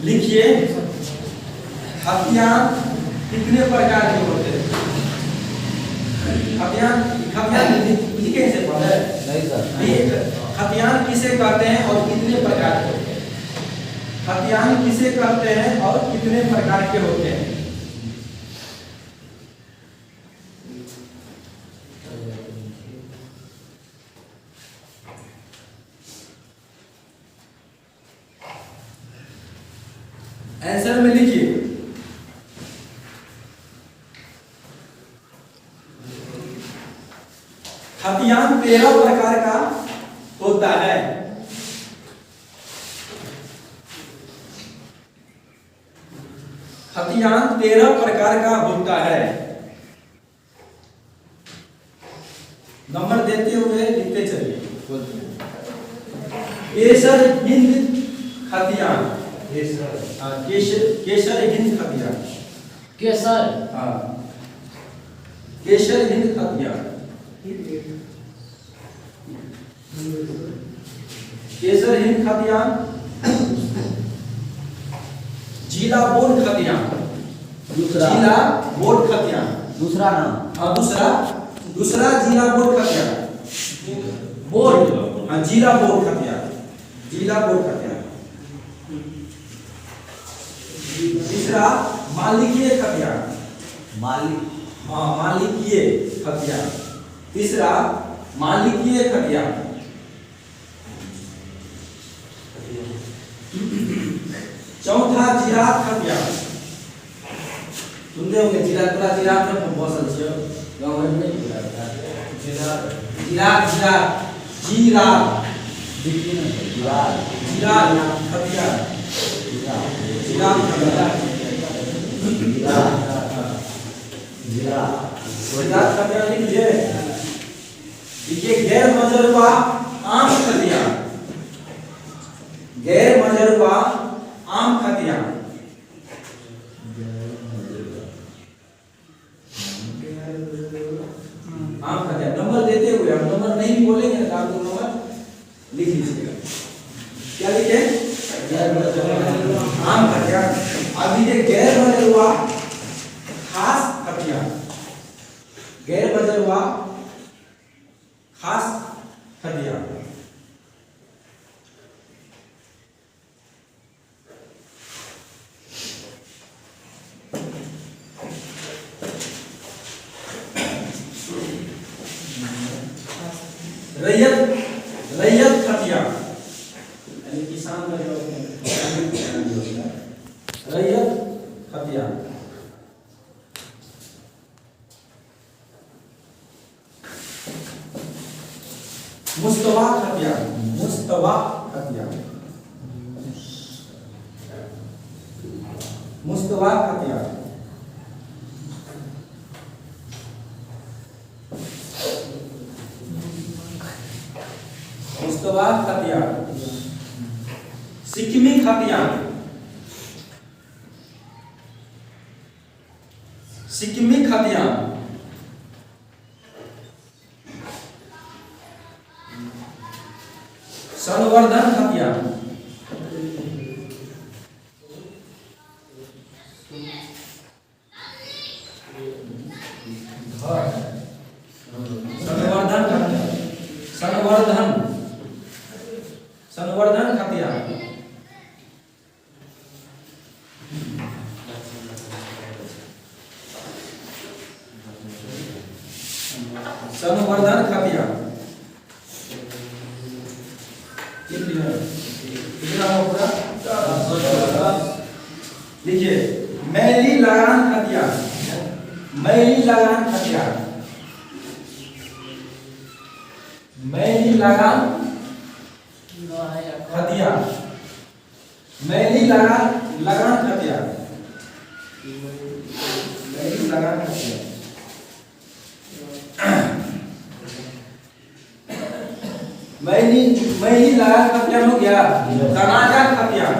लिखिए खतियान कितने प्रकार के होते हैं? खतियान खतियान लिखे से पहले नहीं सर। खतियान किसे कहते हैं और कितने प्रकार के होते हैं? खतियान किसे कहते हैं और कितने प्रकार के होते हैं? आंसर में लिखिए खतियान 13 प्रकार का होता है। खतियान 13 प्रकार का होता है। नंबर देते हुए लिखते चलिए। केसर हिंद खतियान, केसर हिंद खतियान, केसर, हाँ केसर हिंद खतियान, केसर हिंद खतियान, जिला बोर्ड खतियान, जिला बोर्ड खतियान, दूसरा नाम, हाँ दूसरा जिला बोर्ड खतियान, बोर्ड, हाँ जिला बोर्ड खतियान, जिला बोर्ड खतियान। तीसरा मालिकीय खतियान, मालिक, हाँ मालिकीय खतियान, तीसरा मालिकीय खतियान। चौथा जिरात खतियान, सुनते होंगे जिरात, पूरा जिरात में बसल छे गांव में नहीं पूरा जिरात, जिरात जिरात जिरात जिरात, जिरात खतियान, जिरात खतियान, जिरात खतियान लिखिए। देखिए गैर मजरूआ आम खतियान, गैर मजरूआ आम खतियान, आम खतियान। नंबर देते हुए, हम नंबर नहीं भी बोलेंगे ना आप लोग नंबर लिख लीजिएगा। क्या लिखे? आम खतियान। अब ये गैर मजरूआ खास खतियान, गैर मजरूआ खास खतियान। रैयत रैयत खतियान यानी किसान का जो रैयत खतियान। मुस्तवा खतियान, मुस्तवा खतियान, मुस्तवा खतियान। मुस्तवा खतियान। सिक्किमी खतियान, सिक्किमी खतियान। संवर्धन खतियान, संवर्धन खतियान, संवर्धन संवर्धन खतियान। संवर्धन खतियान। लिखिए मैली लगान खतियान, मैली लगान खतियान, मैली लगान खतियान, मैली लगान लगान खतियान, मैली लगान खतियान। मैली मैली लगान खतियान हो गया। तनाजा खतियान,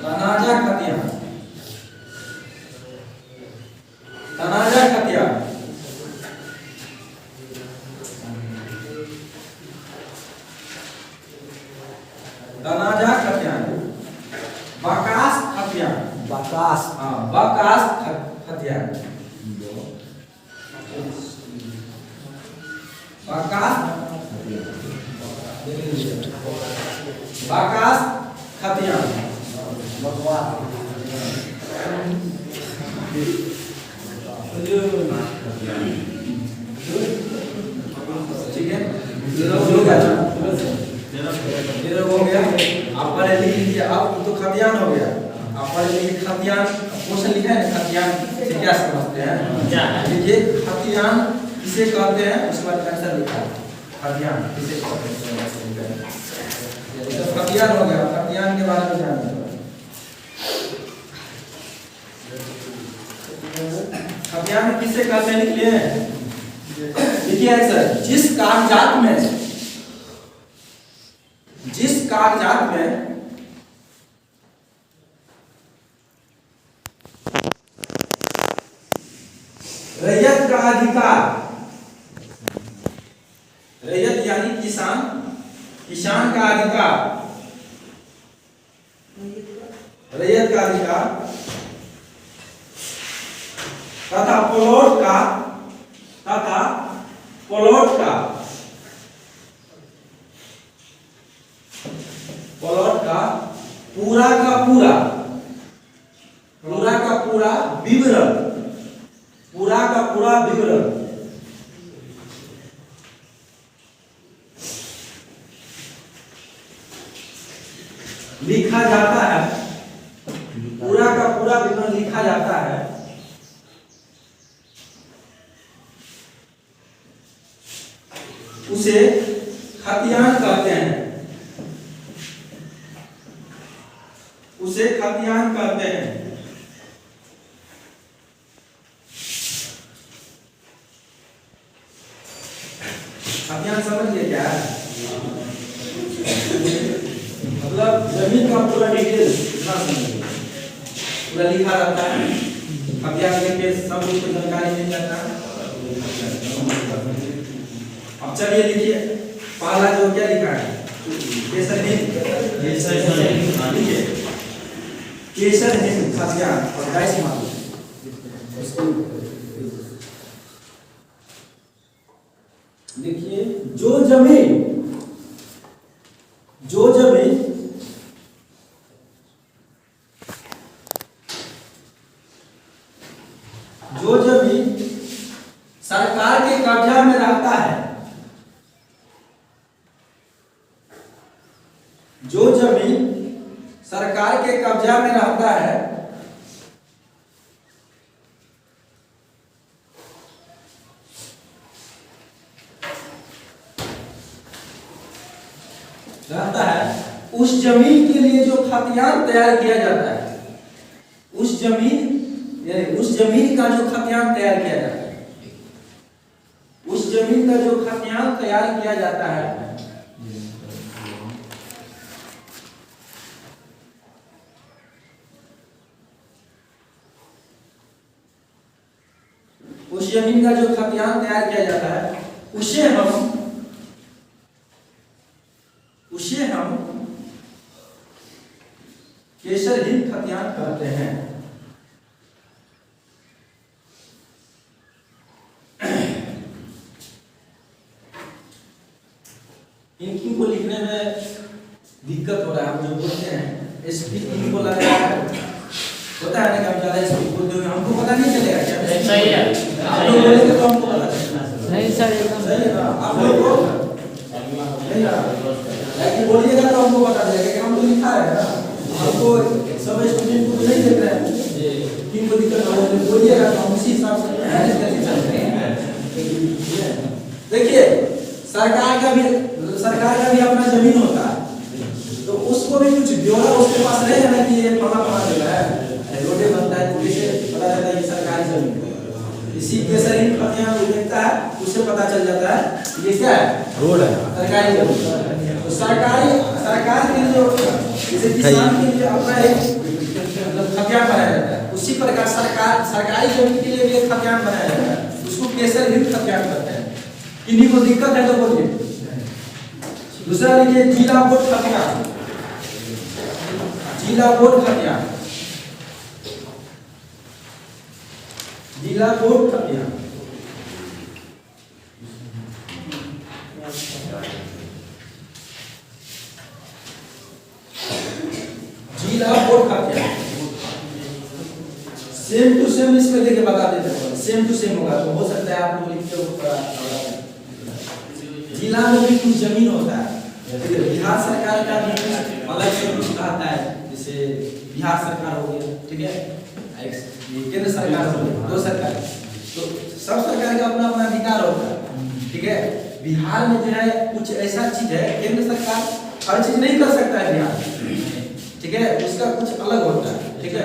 तनाजा खतियान, तनाजा खतियान। तनाजा बाकास हाँ बकास खतियान बकास बकास खतियान बकवास ठीक है हो गया ना हो गया आप पढ़े लिख लीजिए अब तो खतियान हो गया आप पढ़े लिखिए खतियान क्वेश्चन लिखा है ना खतियान से क्या समझते हैं देखिए खतियान किसे कहते हैं उसके बाद आंसर लिखा है खतियान किसे कहते हैं तो खतियान हो गया खतियान के बारे में जानिए खतियान किसे कहते हैं लिखिए देखिए आंसर जिस कागजात में रैयत का अधिकार रैयत यानी किसान का अधिकार रैयत का अधिकार तथा प्लॉट का पूरा विवरण लिखा जाता है पूरा का पूरा विवरण लिखा जाता है उसे खतियान कहते हैं खतियान समझिए क्या है मतलब जमीन का पूरा डिटेल पूरा लिखा रहता है खतियान के सब कुछ जानकारी मिल जाता है अब चलिए लिखिए पहला जो क्या लिखा है केसर हिंद केसर हिंद खतियान और गाइस मालूम देखिए जो जमीन सरकार के कब्जा में रहता है जो जमीन सरकार के कब्जा में रहता है उस जमीन के लिए जो खतियान तैयार किया जाता है उस जमीन का जो खतियान तैयार किया जाता है उस जमीन का जो खतियान तैयार किया जाता है उस जमीन का जो खतियान तैयार किया जाता है उसे हम केसर हिंद खतियान कहते हैं। इनकी को लिखने में दिक्कत हो रहा है, हम जो बोलते हैं स्पीड इनको लग रहा है होता है ना कि हम ज्यादा स्पीड बोलते हैं, हमको पता नहीं चलेगा क्या सही है। आप लोग बोलेंगे तो हमको पता चलेगा। नहीं सर एकदम सही है ना, आप लोग को नहीं ना लेकिन बोलिएगा तो हमको पता चलेगा कि हम तो लिखा है ना, हमको सब स्टूडेंट को नहीं देख रहे हैं किनको दिक्कत हो रही है, बोलिएगा तो हम उसी हिसाब से मैनेज करके चलते हैं। देखिए सरकार का भी अपना जमीन होता है, तो उसको भी कुछ ब्यौरा उसके पास रहेगा ना कि ये फला जगह है, रोडे बनता है तो किसे पता चलता है ये सरकारी जमीन है। इसी केसर हिंद खतियान को देखता है उससे पता चल जाता है ये क्या है, रोड है, सरकारी जमीन। तो सरकार के लिए जैसे किसान के लिए अपना एक खतियान बनाया जाता है, उसी प्रकार सरकारी जमीन के लिए भी एक खतियान बनाया जाता है, उसको केसर हिंद खतियान कहते हैं। किन्हीं को दिक्कत है तो बोलिए। दूसरा लिखिए जिला बोर्ड खतियान। जिला बोर्ड खतियान जिला बोर्ड खतियान, जिला बोर्ड खतियान सेम टू सेम इसमें देके बता देते हैं, सेम टू सेम होगा तो हो सकता है आप लोग लिखते हो। जिला में भी कुछ जमीन होता है, बिहार सरकार का भी अलग से कुछ आता है, जैसे बिहार सरकार हो गया, ठीक है, केंद्र सरकार हो गया, दो सरकार, तो सब सरकार का अपना अपना अधिकार होता है, ठीक है। बिहार में जो है कुछ ऐसा चीज है, केंद्र सरकार हर चीज नहीं कर सकता है बिहार, ठीक है, उसका कुछ अलग होता है, ठीक है।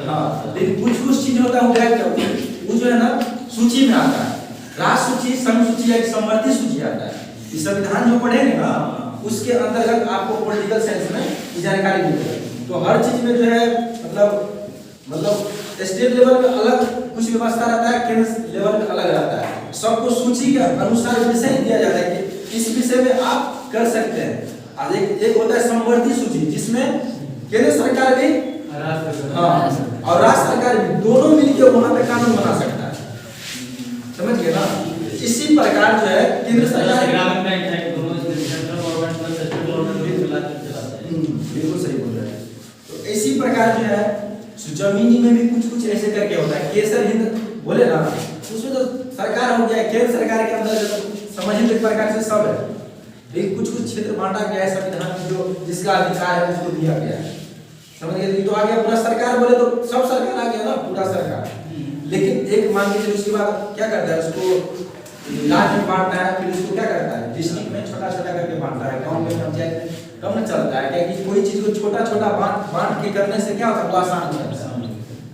हाँ, लेकिन कुछ चीज होता है वो जो है ना सूची में आता है, राष्ट्र सूची, संघ सूची या समवर्ती सूची आता है। इस संविधान जो पढ़ेंगे ना उसके अंतर्गत आपको पॉलिटिकल साइंस में जानकारी मिलेगी। तो हर चीज में जो है मतलब स्टेट लेवल पे अलग कुछ व्यवस्था रहता है, केंद्र लेवल पे अलग रहता है। सबको सूची के अनुसार विषय दिया जाता है कि इस विषय में आप कर सकते हैं। आज एक होता है समवर्ती सूची, जिसमें केंद्र सरकार भी और राज्य सरकार भी दोनों मिलकर वहां पे कानून बना सकता है, समझ गए ना। इसी प्रकार जो है केंद्र सरकार बिल्कुल सही बोल रहे हैं। तो इसी प्रकार जो है जमीनी में भी कुछ ऐसे करके होता है। केसर हिंद बोले ना, उसमें तो सरकार हो गया, केंद्र सरकार के अंदर समझिए एक प्रकार से सब है, लेकिन कुछ क्षेत्र बांटा गया है संविधान में, जो जिसका अधिकार है उसको दिया गया है, समझ गए। तो आ गया पूरा सरकार, बोले तो सब सरकार आ गया ना, पूरा सरकार। लेकिन एक मान के उसके बाद क्या करता है, उसको राज्य में बांटना है, फिर उसको क्या करता है डिस्ट्रिक्ट में छोटा छोटा करके बांटता है, गांव में पंचायत में कम न चलता है, क्योंकि कोई चीज को छोटा छोटा बांट के करने से क्या होता है, वो आसान होता है,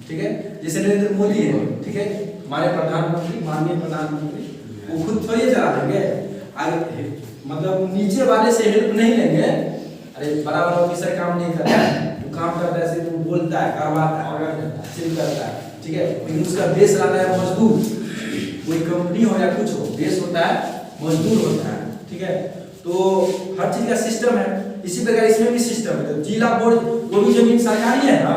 ठीक है। जैसे नरेंद्र मोदी है, ठीक है, हमारे प्रधानमंत्री, माननीय प्रधानमंत्री, वो खुद थोड़ी चला देंगे, मतलब नीचे वाले से हेल्प नहीं लेंगे। अरे बड़ा बड़ा ऑफिसर काम नहीं करता है, वो काम करता है सिर्फ बोलता है, करवाता है, सिर्फ करता है, ठीक है। लेकिन उसका बेस रहता है मजदूर, कोई कंपनी हो या कुछ हो, बेस होता है मजदूर होता है, ठीक है। तो हर चीज का सिस्टम है, इसी प्रकार इसमें भी सिस्टम है। तो जिला बोर्ड वो भी जमीन सरकारी है ना,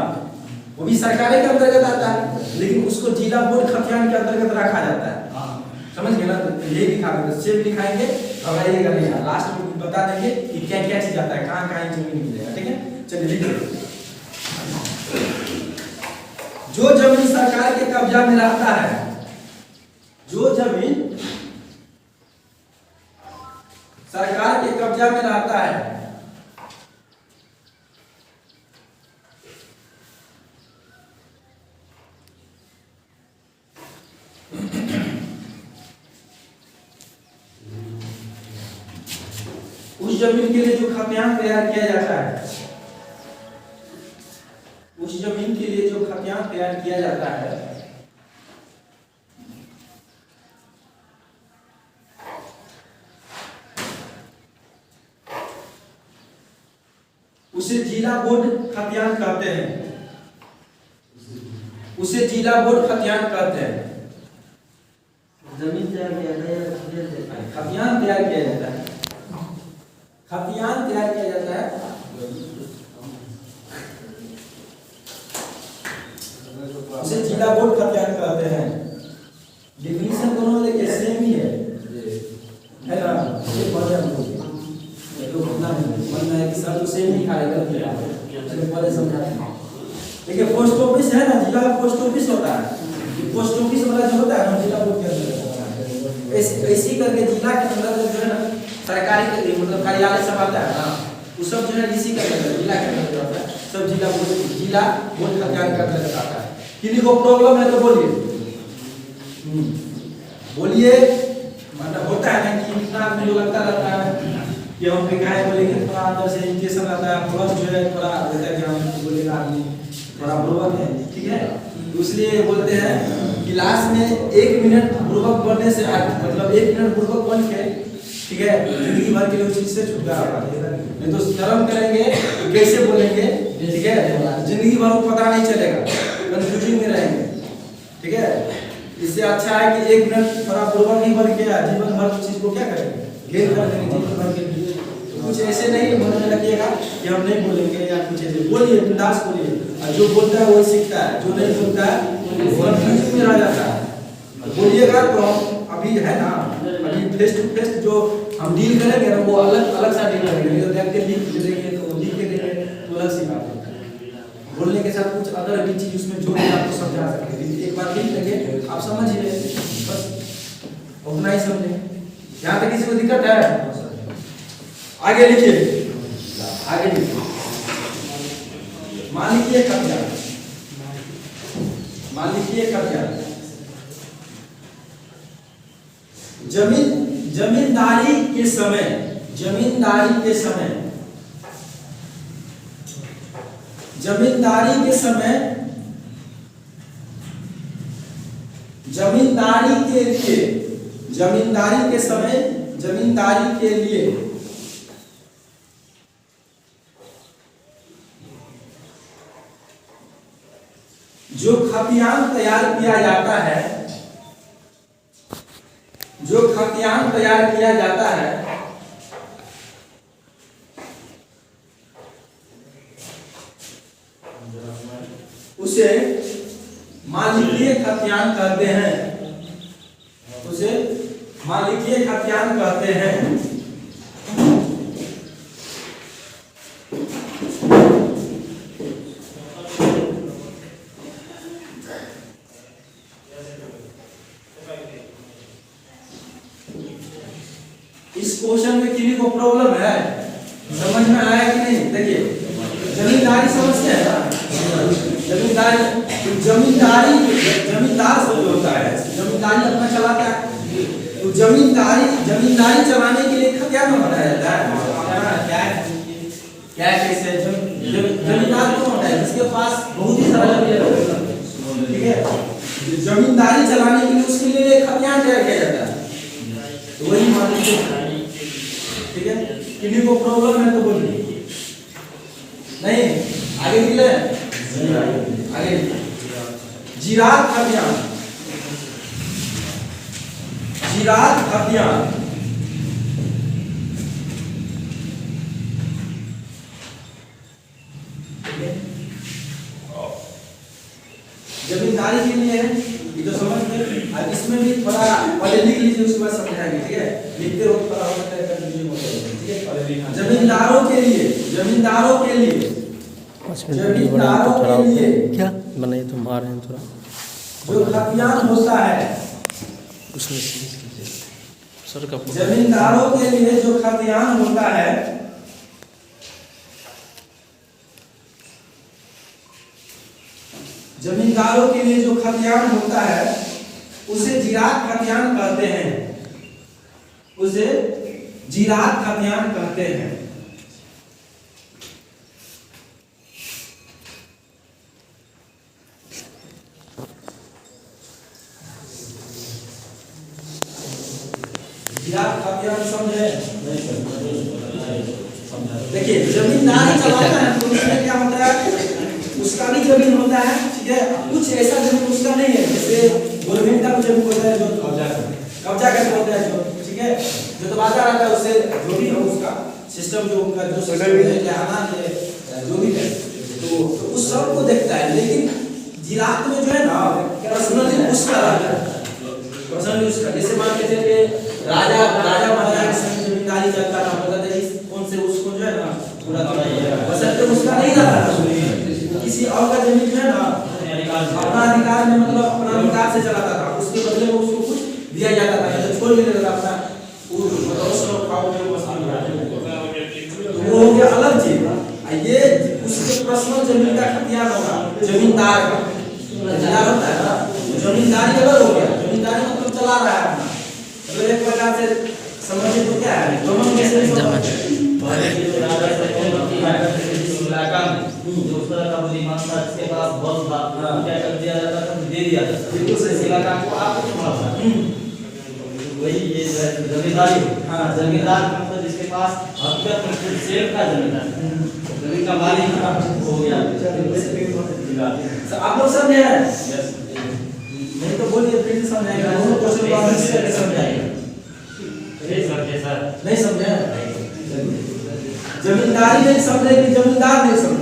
वो भी सरकारी के अंतर्गत आता है, लेकिन उसको जिला बोर्ड खतियान के अंतर्गत रखा जाता है, समझ गए ना। तो ये लिखा देंगे, सेम लिखाएंगे, घबराइएगा नहीं, लास्ट में बता देंगे कि क्या क्या चीज आता है, कहाँ कहाँ जमीन मिलेगा, ठीक है। चलिए लिखिए, जो जमीन सरकार के कब्जा में रहता है, जो जमीन सरकार के कब्जा में रहता है, उस जमीन के लिए जो खतियान तैयार किया जाता है, उस जमीन के लिए जो खतियान तैयार किया जाता है, उसे जिला बोर्ड खतियान कहते हैं, उसे जिला बोर्ड खतियान कहते हैं। जमीन तैयार किया जाता है, खतियान तैयार किया जाता है, खतियान तैयार किया जाता है, उसे जिला बोर्ड खतियान कहते हैं। डिफिनीशन दोनों लेके सेम ही है ना, ये पढ़े हम लोग, तो अपना मन में है कि सब सेम ही खाएगा, चलो पहले समझाते हैं। देखिए पोस्ट ऑफिस है ना, जिला पोस्ट ऑफिस होता है, पोस्ट ऑफिस वाला जो होता है ना जिला बोर्ड के अंदर होता है। ऐसी करके जिला के अंदर जो है ना सरकारी मतलब कार्यालय सब आता है ना, वो सब जो है इसी का जिला के अंदर होता है, सब जिला बोर्ड खतियान के अंदर आता है। किसी को प्रॉब्लम है तो बोलिए, बोलिए, मतलब होता है ना कि इतना आदमी जो लगता रहता है कि हम पे क्या है, बोलेंगे थोड़ा अंदर से इंजेक्शन आता है, थोड़ा जो है थोड़ा होता है कि हम बोलेगा आदमी थोड़ा बुर्बक है, ठीक है। इसलिए बोलते हैं क्लास में 1 मिनट बुर्बक बनने से, मतलब 1 मिनट बुर्बक बन के, ठीक है, जिंदगी भर के लिए उस चीज से छुटकारा पाएंगे। नहीं तो शर्म करेंगे तो कैसे बोलेंगे, ठीक है, जिंदगी भर पता नहीं चलेगा, कंफ्यूजन में रहेंगे, ठीक है। इससे अच्छा है कि 1 मिनट थोड़ा बुर्बक ही बन के जीवन भर चीज को क्या करेंगे, गेन कर लेंगे जीवन भर के लिए। तो कुछ ऐसे नहीं मन में रखिएगा कि हम नहीं बोलेंगे या कुछ ऐसे, बोलिए, बिंदास बोलिए, और जो बोलता है वही सीखता है, जो नहीं बोलता है वो कंफ्यूजन में रह जाता है। बोलिएगा तो अभी है ना, अभी फेस टू फेस जो हम डील करेंगे ना वो अलग अलग सा डील करेंगे। नहीं तो देख के लिख देंगे तो लिख के देंगे तो अलग सी बात होता है। बोलने के साथ कुछ अदर भी चीज उसमें जोड़ के आपको समझा सकते हैं। एक बार लिख लेंगे आप समझिए, बस उतना ही समझेंगे। यहाँ तक किसी को दिक्कत है? आगे लिखिए, आगे लिखिए। मान लीजिए कब्जा, मान लीजिए कब्जा, जमींदारी के समय, जमींदारी के समय, जमींदारी के समय, जमींदारी के लिए, जमींदारी के समय, जमींदारी के लिए जो खतियान तैयार किया जाता है, जो खतियान तैयार किया जाता है उसे मालिकीय खतियान कहते हैं, उसे मालिकीय खतियान कहते हैं। इस क्वेश्चन में किसी को प्रॉब्लम है? समझ में आया कि नहीं? देखिए जमींदारी समझते हैं ना, जमींदारी, जमींदारी, जमींदार सब होता है, जमींदारी अपना चलाता है। तो जमींदारी, जमींदारी चलाने के लिए खतियान बनाया जाता है। क्या कैसे जमींदार कौन होता है? जिसके पास बहुत ही सारा जमीन, ठीक है, जमींदारी चलाने के लिए उसके लिए खतियान तैयार किया जाता है। तो वही मान लीजिए, ठीक है। किसी को प्रॉब्लम है तो बोलिए, नहीं आगे निकले, आगे जिरात खतियान, जिरात खतियान, जमींदारी के लिए है ये तो समझ में। अब इसमें भी थोड़ा पहले लिख लीजिए, उसके बाद समझाएंगे, ठीक है। लिखते वक्त थोड़ा होता है कर लीजिए, ठीक है। जमींदारों के लिए, जमींदारों के लिए, जमींदारों के लिए क्या बनाइए तुम आ रहे हैं थोड़ा जो खतियान होता है, उसमें सर का जमींदारों के लिए जो खतियान होता है जमींदारों के लिए जो खतियान होता है उसे जिरात खतियान कहते हैं, उसे जिरात खतियान कहते हैं। जिरात खतियान समझे? देखिए जमींदारी चलाता है तो उसमें क्या होता है, उसका भी जमीन होता है, ठीक है। कुछ ऐसा जमीन उसका नहीं है, जैसे गवर्नमेंट का जमीन होता है जो कब्जा करके होता है, जो ठीक है, जो तबादला रहता है उससे जो भी हो उसका सिस्टम, जो उनका जो सिस्टम है जो भी है तो उस सब को देखता है। लेकिन जिरात में जो है ना पर्सनली उसका रहता है, पर्सनली उसका। जैसे मान के चलिए राजा महाराजा के समय जमींदारी चलता था, पता था कौन से उसको जो है ना पूरा बसंत उसका नहीं रहता, किसी और का जमीन जो है ना अपना अधिकार में, मतलब अपना अधिकार से चलाता था, उसके बदले में उसको कुछ दिया जाता था, या तो छोड़ भी देता था अपना, तो वो हो गया अलग चीज। ये उसके पर्सनल जमीन का खतियान होगा, जमींदार का जमींदार होता है ना, जमींदारी अलग हो गया। जमींदारी मतलब चला रहा है अपना, तो एक प्रकार से समझिए तो क्या है, दोनों कैसे जो उस तरह का बुद्धिमान था, जिसके पास बल था, क्या कर दिया जाता था, दे दिया जाता था। बिल्कुल सही, इलाका को आपको संभालना है। वही ये जमींदारी, हाँ जमींदार मतलब जिसके पास हकीकत में शेर का जमींदार, जमीन का मालिक हो गया। आप लोग समझे? नहीं तो बोलिए फिर समझाएगा, दोनों क्वेश्चन को आप कैसे समझाएंगे? नहीं समझे सर, नहीं समझे? जमींदारी नहीं समझे कि जमींदार नहीं समझे?